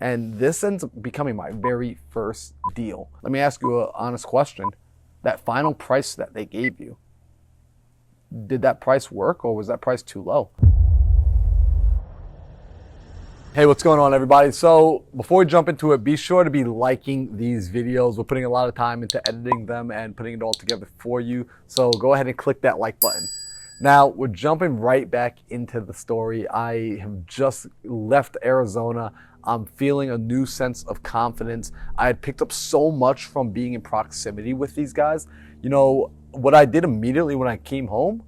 And this ends up becoming my very first deal. Let me ask you an honest question. That final price that they gave you, did that price work or was that price too low? Hey, what's going on, everybody? So before we jump into it, be sure to be liking these videos. We're putting a lot of time into editing them and putting it all together for you. So go ahead and click that like button. Now, we're jumping right back into the story. I have just left Arizona. I'm feeling a new sense of confidence. I had picked up so much from being in proximity with these guys. You know, what I did immediately when I came home,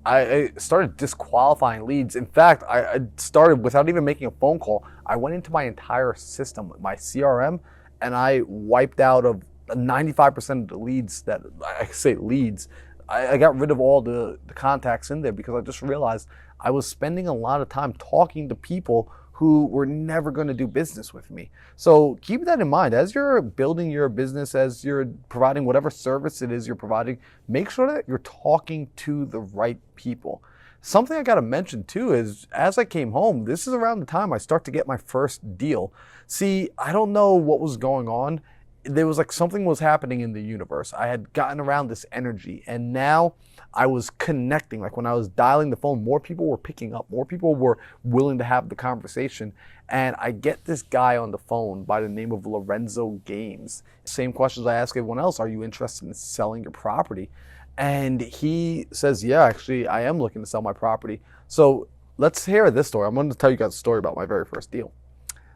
I started disqualifying leads. In fact, I started without even making a phone call. I went into my entire system, my CRM, and I wiped out of 95% of the leads that I say leads. I got rid of all the contacts in there because I just realized I was spending a lot of time talking to people who were never going to do business with me. So keep that in mind. As you're building your business, as you're providing whatever service it is you're providing, make sure that you're talking to the right people. Something I got to mention too is as I came home, this is around the time I start to get my first deal. See, I don't know what was going on. There was like something was happening in the universe. I had gotten around this energy and now I was connecting. Like when I was dialing the phone, more people were picking up, more people were willing to have the conversation. And I get this guy on the phone by the name of Lorenzo Games. Same questions I ask everyone else. Are you interested in selling your property? And he says, yeah, actually I am looking to sell my property. So let's hear this story. I'm going to tell you guys a story about my very first deal.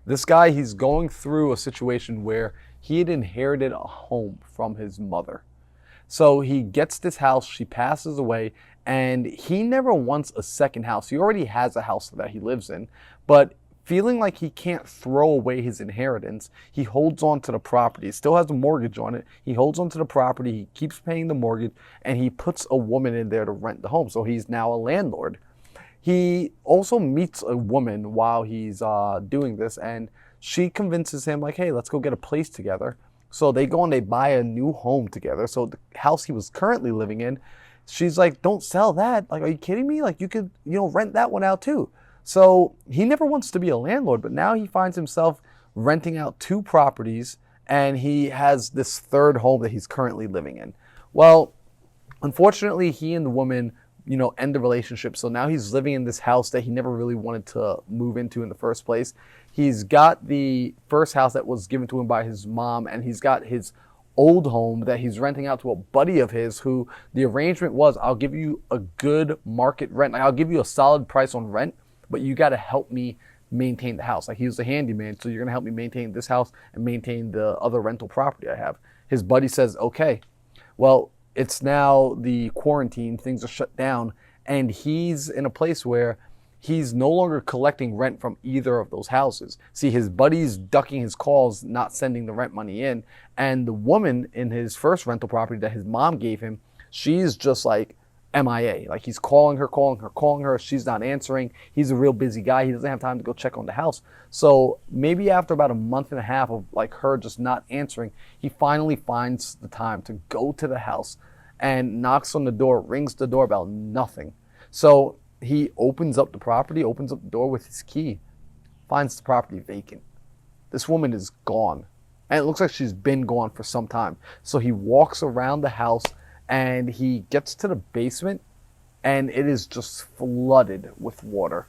This guy, he's going through a situation where he had inherited a home from his mother. So he gets this house, she passes away, and he never wants a second house. He already has a house that he lives in, but feeling like he can't throw away his inheritance, he holds on to the property. It still has a mortgage on it. He holds on to the property, he keeps paying the mortgage, and he puts a woman in there to rent the home. So he's now a landlord. He also meets a woman while he's doing this, and she convinces him like, hey, let's go get a place together. So they go and they buy a new home together. So the house he was currently living in, she's like, don't sell that. Like, are you kidding me? Like, you could, rent that one out too. So he never wants to be a landlord, but now he finds himself renting out two properties and he has this third home that he's currently living in. Well, unfortunately, he and the woman, end the relationship. So now he's living in this house that he never really wanted to move into in the first place. He's got the first house that was given to him by his mom, and he's got his old home that he's renting out to a buddy of his who the arrangement was, I'll give you a good market rent. Like, I'll give you a solid price on rent, but you got to help me maintain the house. Like, he was a handyman, so you're going to help me maintain this house and maintain the other rental property I have. His buddy says, okay. Well, it's now the quarantine, things are shut down, and he's in a place where he's no longer collecting rent from either of those houses. See, his buddy's ducking his calls, not sending the rent money in, and the woman in his first rental property that his mom gave him, she's just like MIA. Like, he's calling her, she's not answering. He's a real busy guy. He doesn't have time to go check on the house. So maybe after about a month and a half of like her just not answering, he finally finds the time to go to the house and knocks on the door, rings the doorbell, nothing. So he opens up the property, opens up the door with his key, finds the property vacant. This woman is gone. And it looks like she's been gone for some time. So he walks around the house and he gets to the basement and it is just flooded with water.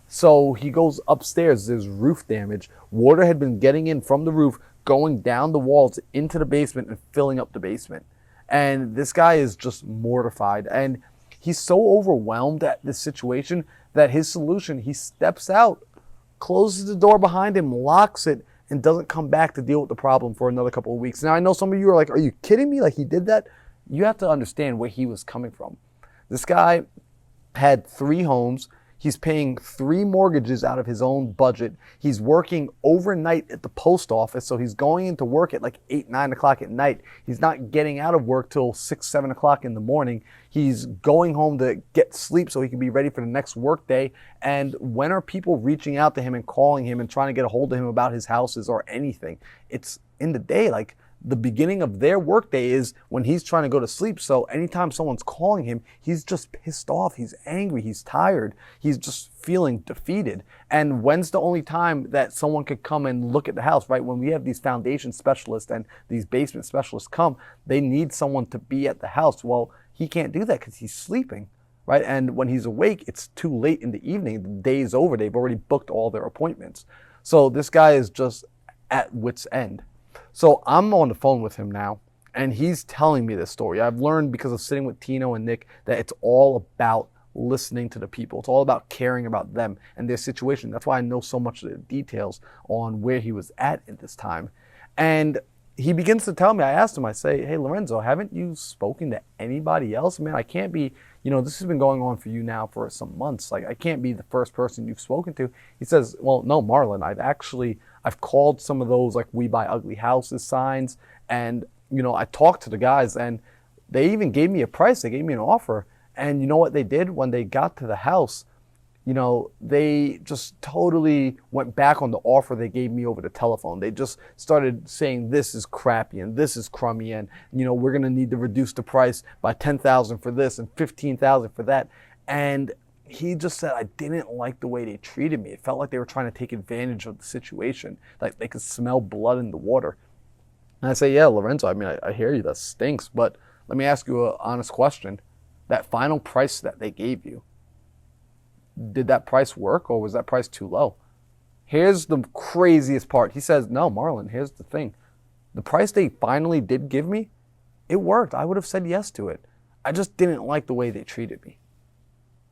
So he goes upstairs, there's roof damage. Water had been getting in from the roof, going down the walls into the basement and filling up the basement. And this guy is just mortified. And he's so overwhelmed at this situation that his solution, he steps out, closes the door behind him, locks it, and doesn't come back to deal with the problem for another couple of weeks. Now, I know some of you are like, are you kidding me? Like, he did that? You have to understand where he was coming from. This guy had 3 homes. He's paying 3 mortgages out of his own budget. He's working overnight at the post office. So he's going into work at like 8, 9 o'clock at night. He's not getting out of work till 6, 7 o'clock in the morning. He's going home to get sleep so he can be ready for the next work day. And when are people reaching out to him and calling him and trying to get a hold of him about his houses or anything? It's in the day. Like, the beginning of their workday is when he's trying to go to sleep. So anytime someone's calling him, he's just pissed off. He's angry. He's tired. He's just feeling defeated. And when's the only time that someone could come and look at the house, right? When we have these foundation specialists and these basement specialists come, they need someone to be at the house. Well, he can't do that because he's sleeping, right? And when he's awake, it's too late in the evening. The day's over. They've already booked all their appointments. So this guy is just at wit's end. So I'm on the phone with him now, and he's telling me this story. I've learned because of sitting with Tino and Nick that it's all about listening to the people. It's all about caring about them and their situation. That's why I know so much of the details on where he was at this time. And he begins to tell me, I asked him, I say, hey, Lorenzo, haven't you spoken to anybody else? Man, I can't be, this has been going on for you now for some months. Like, I can't be the first person you've spoken to. He says, well, no, Marlon, I've called some of those like We Buy Ugly Houses signs, and I talked to the guys, and they even gave me a price. They gave me an offer, and you know what they did when they got to the house? They just totally went back on the offer they gave me over the telephone. They just started saying this is crappy and this is crummy, and we're gonna need to reduce the price by $10,000 for this and $15,000 for that. And he just said, I didn't like the way they treated me. It felt like they were trying to take advantage of the situation. Like they could smell blood in the water. And I say, yeah, Lorenzo, I hear you, that stinks, but let me ask you an honest question. That final price that they gave you, did that price work, or was that price too low? Here's the craziest part. He says, no, Marlon, here's the thing. The price they finally did give me, it worked. I would have said yes to it. I just didn't like the way they treated me.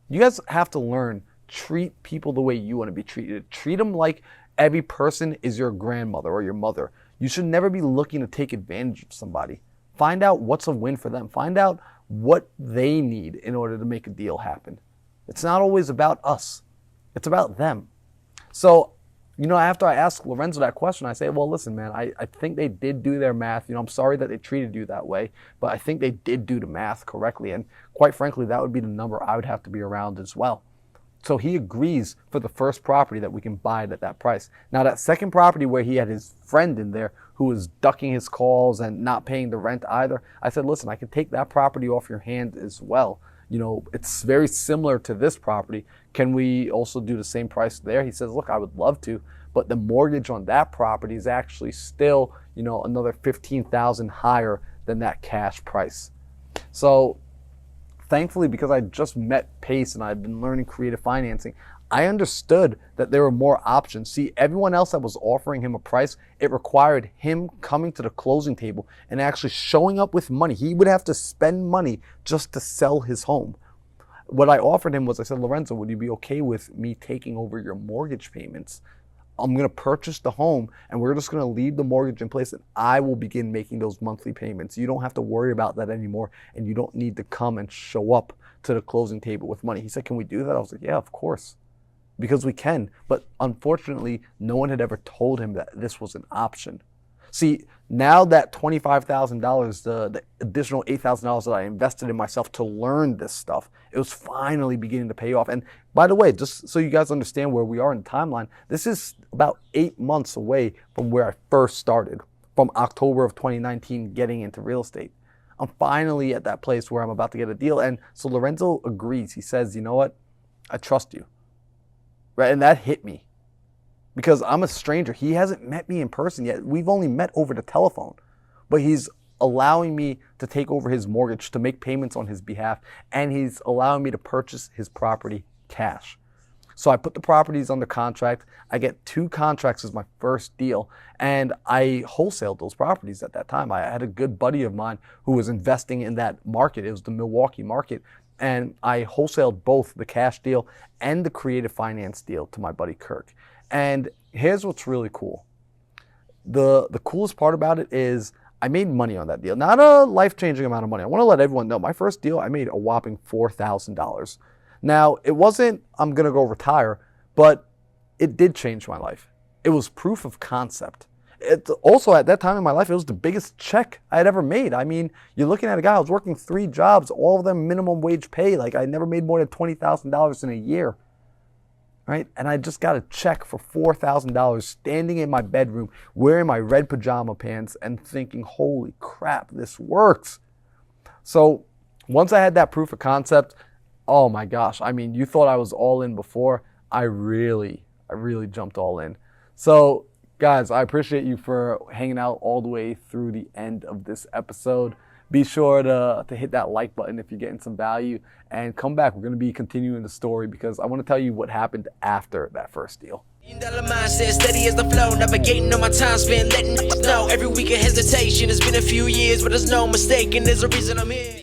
You guys have to learn, treat people the way you want to be treated. Treat them like every person is your grandmother or your mother. You should never be looking to take advantage of somebody. Find out what's a win for them. Find out what they need in order to make a deal happen. It's not always about us. It's about them. So, after I ask Lorenzo that question, I say, well, listen, man, I think they did do their math. I'm sorry that they treated you that way, but I think they did do the math correctly. And quite frankly, that would be the number I would have to be around as well. So he agrees for the first property that we can buy it at that price. Now, that second property where he had his friend in there who was ducking his calls and not paying the rent either, I said, listen, I can take that property off your hand as well. It's very similar to this property. Can we also do the same price there? He says, look, I would love to, but the mortgage on that property is actually still, another $15,000 higher than that cash price. So thankfully, because I just met Pace and I've been learning creative financing, I understood that there were more options. See, everyone else that was offering him a price, it required him coming to the closing table and actually showing up with money. He would have to spend money just to sell his home. What I offered him was, I said, Lorenzo, would you be okay with me taking over your mortgage payments? I'm going to purchase the home and we're just going to leave the mortgage in place and I will begin making those monthly payments. You don't have to worry about that anymore, and you don't need to come and show up to the closing table with money. He said, can we do that? I was like, yeah, of course. Because we can, but unfortunately, no one had ever told him that this was an option. See, now that $25,000, the additional $8,000 that I invested in myself to learn this stuff, it was finally beginning to pay off. And by the way, just so you guys understand where we are in the timeline, this is about 8 months away from where I first started, from October of 2019 getting into real estate. I'm finally at that place where I'm about to get a deal. And so Lorenzo agrees. He says, you know what? I trust you. Right, and that hit me because I'm a stranger. He hasn't met me in person yet. We've only met over the telephone, but he's allowing me to take over his mortgage, to make payments on his behalf, and he's allowing me to purchase his property cash. So I put the properties under contract. I get 2 contracts as my first deal, and I wholesaled those properties at that time. I had a good buddy of mine who was investing in that market. It was the Milwaukee market. And I wholesaled both the cash deal and the creative finance deal to my buddy Kirk. And here's what's really cool. The coolest part about it is I made money on that deal. Not a life-changing amount of money. I want to let everyone know my first deal, I made a whopping $4,000. Now, it wasn't I'm going to go retire, but it did change my life. It was proof of concept. It also, at that time in my life, it was the biggest check I had ever made. I mean, you're looking at a guy, I was working 3 jobs, all of them minimum wage pay. Like, I never made more than $20,000 in a year. right? And I just got a check for $4,000 standing in my bedroom, wearing my red pajama pants and thinking, holy crap, this works. So once I had that proof of concept, oh my gosh, I mean, you thought I was all in before. I really jumped all in. So guys, I appreciate you for hanging out all the way through the end of this episode. Be sure to hit that like button if you're getting some value, and come back. We're going to be continuing the story because I want to tell you what happened after that first deal. Mindset, steady as the flow, navigating on my time spent, letting know every week of hesitation. It's been a few years, but there's no mistake, and there's a reason I'm here.